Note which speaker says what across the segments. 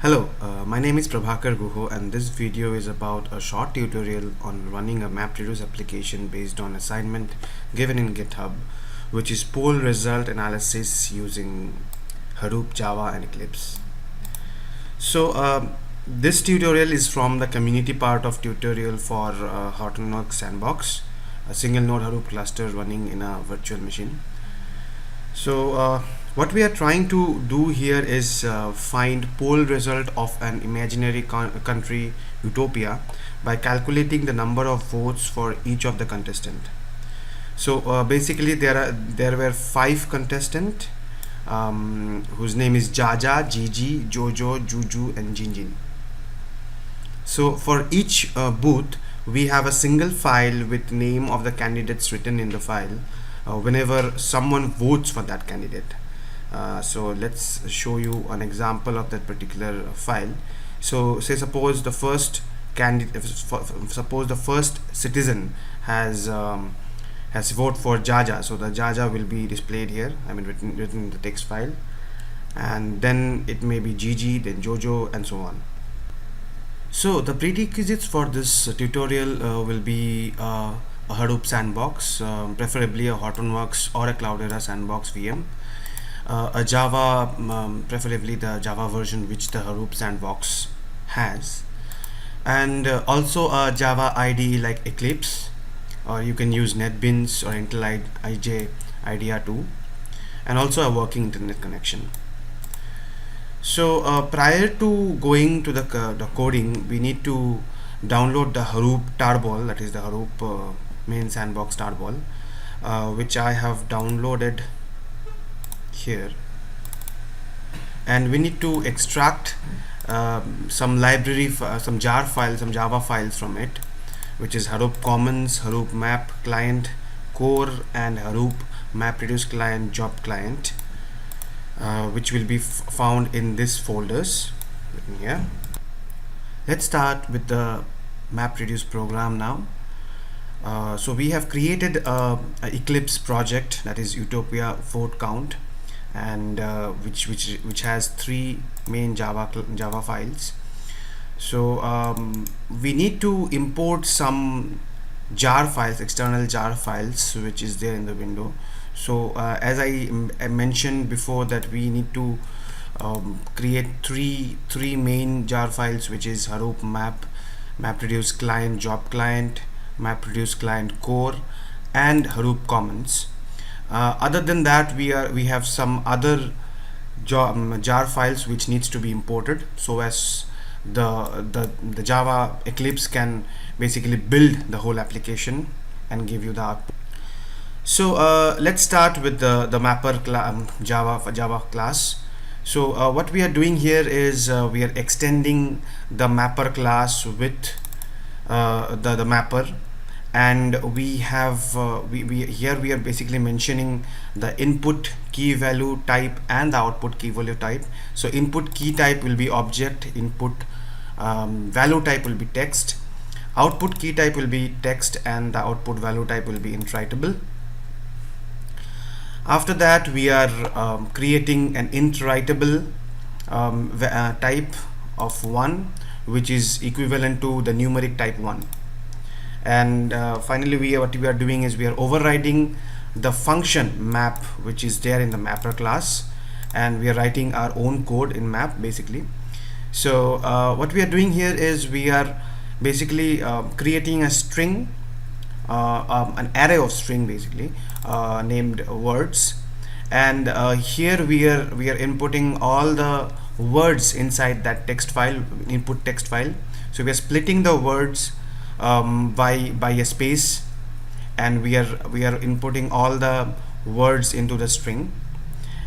Speaker 1: Hello, my name is Prabhakar Guho, and this video is about a short tutorial on running a MapReduce application based on assignment given in GitHub, which is poll result analysis using Hadoop, Java and Eclipse. So this tutorial is from the community part of tutorial for Hortonworks Sandbox, a single node Hadoop cluster running in a virtual machine. So what we are trying to do here is find poll result of an imaginary country utopia by calculating the number of votes for each of the contestant. So basically there were 5 contestants whose name is Jaja, Gigi, Jojo, Juju and Jinjin. So for each booth we have a single file with name of the candidates written in the file whenever someone votes for that candidate. So let's show you an example of that particular file. So say suppose the first candidate, suppose the first citizen has vote for Jaja, so the Jaja will be displayed here, written in the text file, and then it may be Gigi, then Jojo and so on. So the prerequisites for this tutorial will be a Hadoop sandbox, preferably a Hortonworks or a Cloudera sandbox VM, a Java, preferably the Java version which the Hadoop sandbox has, and also a Java IDE like Eclipse, or you can use NetBeans or IntelliJ IDEA 2, and also a working internet connection. So prior to going to the coding, we need to download the Hadoop tarball, that is the Hadoop main sandbox tarball, which I have downloaded here, and we need to extract some library, some jar files, some Java files from it, which is Hadoop Commons, Hadoop Map Client Core and Hadoop MapReduce Client Job Client, which will be found in this folders written here. Let's start with the MapReduce program now. So we have created a Eclipse project, that is Utopia vote count, and which has 3 main Java files. So we need to import some jar files, external jar files, which is there in the window. So as I mentioned before, that we need to create three main jar files, which is Hadoop MapReduce Client Job Client, MapReduce Client Core and Hadoop Commons. Other than that, we have some other jar files which needs to be imported, so as the Java Eclipse can basically build the whole application and give you the output. So let's start with the mapper Java class. So what we are doing here is we are extending the mapper class with the mapper, and we have here we are basically mentioning the input key value type and the output key value type. So input key type will be object, input value type will be text, output key type will be text, and the output value type will be iterable. After that, we are creating an iterable type of 1, which is equivalent to the numeric type 1. And finally, what we are doing is we are overriding the function map, which is there in the mapper class, and we are writing our own code in map basically. So what we are doing here is we are basically creating a string, an array of string basically, named words, and here we are inputting all the words inside that text file, input text file. So we are splitting the words by a space, and we are inputting all the words into the string,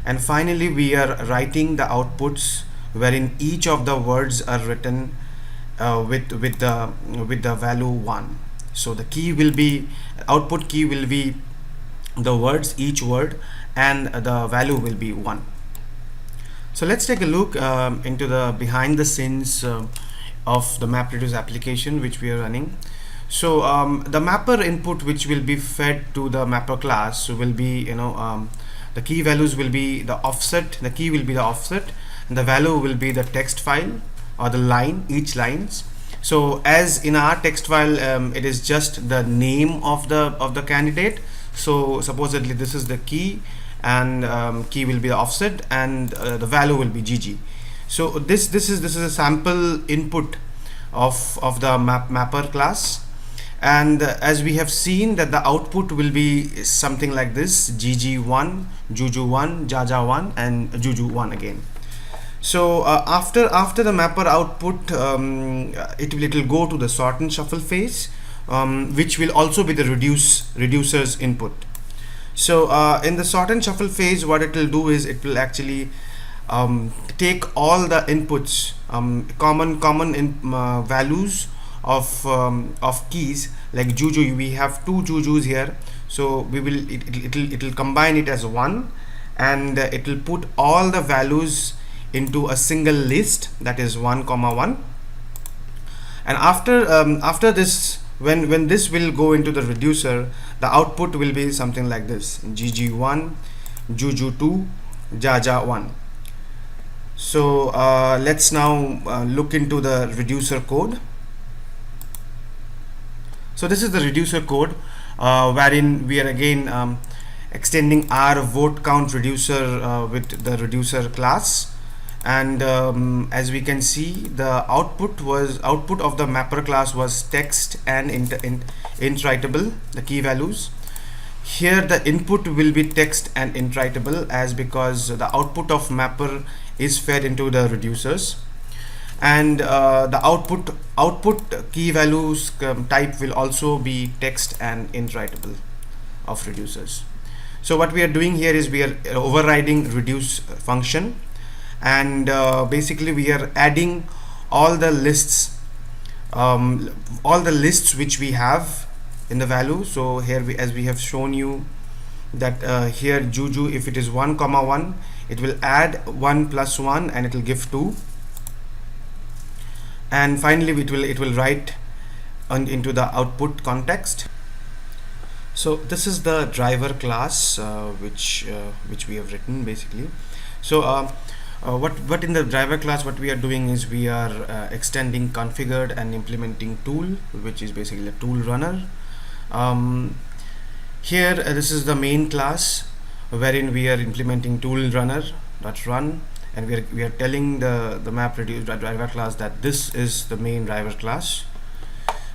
Speaker 1: and finally we are writing the outputs wherein each of the words are written with the value 1. So the key will be, output key will be the words, each word, and the value will be 1. So let's take a look into the behind the scenes of the MapReduce application which we are running. So the mapper input which will be fed to the mapper class will be, the key values will be the offset, the key will be the offset, the value will be the text file or the line, each lines. So as in our text file, it is just the name of the candidate. So supposedly this is the key, and key will be the offset, and the value will be GG. So this is a sample input of the mapper class, and as we have seen that the output will be something like this: GG1, Juju1, Jaja1, and Juju1 again. So after the mapper output, it will go to the sort and shuffle phase, which will also be the reducer's input. So in the sort and shuffle phase, what it will do is it will actually take all the inputs, common values of keys. Like Juju, we have two Jujus here, so we will it will combine it as one, and it will put all the values into a single list, that is 1, 1. And after this, when this will go into the reducer, the output will be something like this: GG1, Juju2, Jaja1. So let's now look into the reducer code. So this is the reducer code, wherein we are again extending our vote count reducer with the reducer class. And as we can see, the output of the mapper class was text and int writable, the key values. Here the input will be text and int writable, as because the output of mapper is fed into the reducers, and the output key values type will also be text and int writable of reducers. So what we are doing here is we are overriding reduce function, and basically we are adding all the lists which we have in the value. So here as we have shown you that here Juju, if it is 1, 1, it will add 1 plus 1 and it will give 2, and finally it will write into the output context. So this is the driver class which we have written basically. So what in the driver class, what we are doing is we are extending configured and implementing tool, which is basically a tool runner. Here this is the main class, wherein we are implementing tool runner dot run, and we are telling the map reduce driver class that this is the main driver class.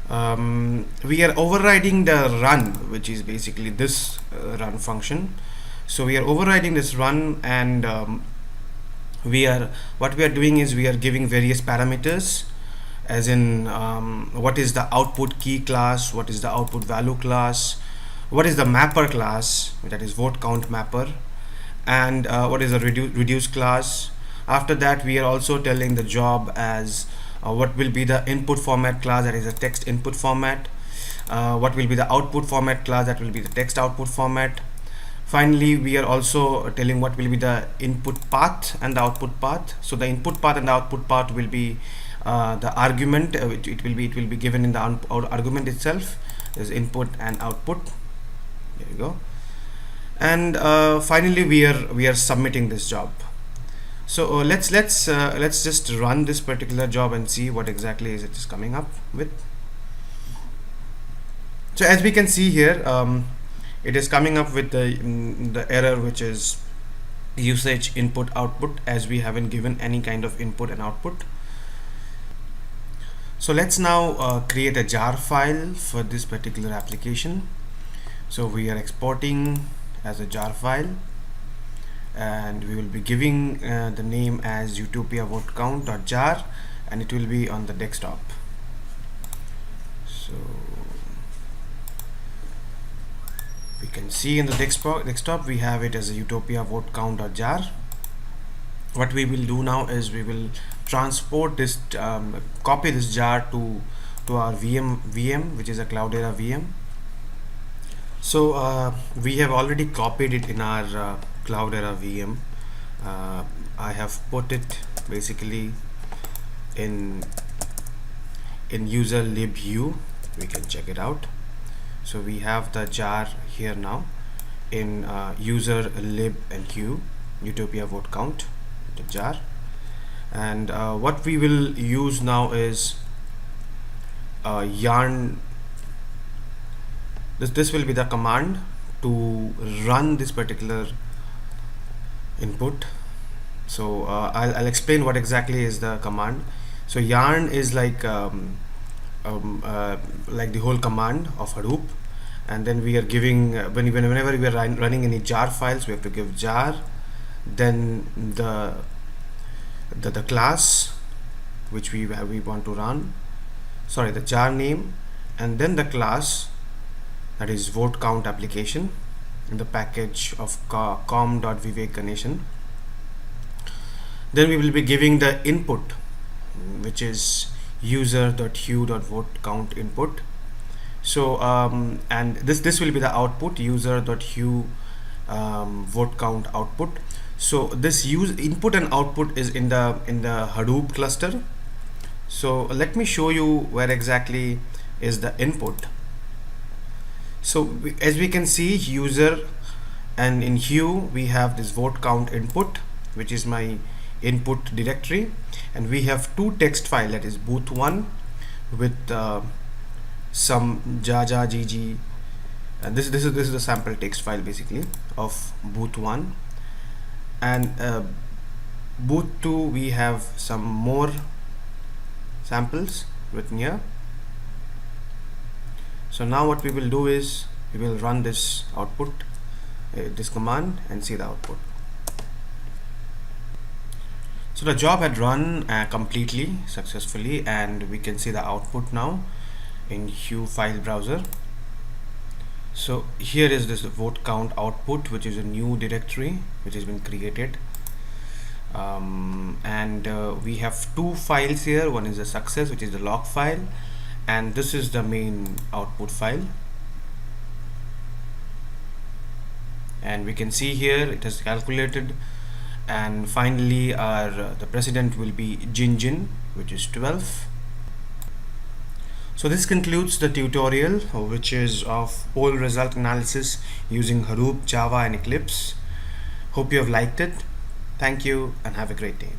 Speaker 1: We are overriding the run, which is basically this run function. So we are overriding this run, and what we are doing is we are giving various parameters, as in what is the output key class, what is the output value class, what is the mapper class, that is vote count mapper, and what is the reduce class. After that, we are also telling the job as what will be the input format class, that is a text input format, what will be the output format class, that will be the text output format. Finally, we are also telling what will be the input path and the output path. So the input path and the output path will be the argument, it will be given in the argument itself. There's input and output. There you go. And finally, we are submitting this job. So let's just run this particular job and see what exactly is it is coming up with. So as we can see here, it is coming up with the error, which is usage input output, as we haven't given any kind of input and output. So let's now create a jar file for this particular application. So we are exporting as a jar file, and we will be giving the name as utopia vote count.jar, and it will be on the desktop. So we can see in the desktop we have it as a utopia vote count.jar. What we will do now is we will transport this, copy this jar to our VM, which is a Cloudera VM. So we have already copied it in our Cloudera VM. I have put it basically in user lib u. We can check it out. So we have the jar here now in user lib and u, utopia vote count, the jar. And what we will use now is yarn. This will be the command to run this particular input. So I'll explain what exactly is the command. So yarn is like the whole command of Hadoop, and then we are giving whenever we are running any jar files, we have to give jar, then the class which we want to run, sorry, the jar name, and then the class, that is vote count application, in the package of com.vivek. Then we will be giving the input, which is user.hue.vote count input. So and this will be the output, user.hue vote count output. So this input and output is in the Hadoop cluster. So let me show you where exactly is the input. So as we can see, user, and in Hue we have this vote count input, which is my input directory, and we have two text file, that is boot1 with some jaja gg, and this is the sample text file basically of boot1, and boot2 we have some more samples written here. So now what we will do is we will run this output, this command, and see the output. So the job had run completely successfully, and we can see the output now in Hue file browser. So here is this vote count output, which is a new directory which has been created, and we have two files here. One is the success, which is the log file, and this is the main output file. And we can see here it has calculated, and finally our the president will be Jin, which is 12. So this concludes the tutorial, which is of poll result analysis using Hadoop, Java, and Eclipse. Hope you have liked it. Thank you and have a great day.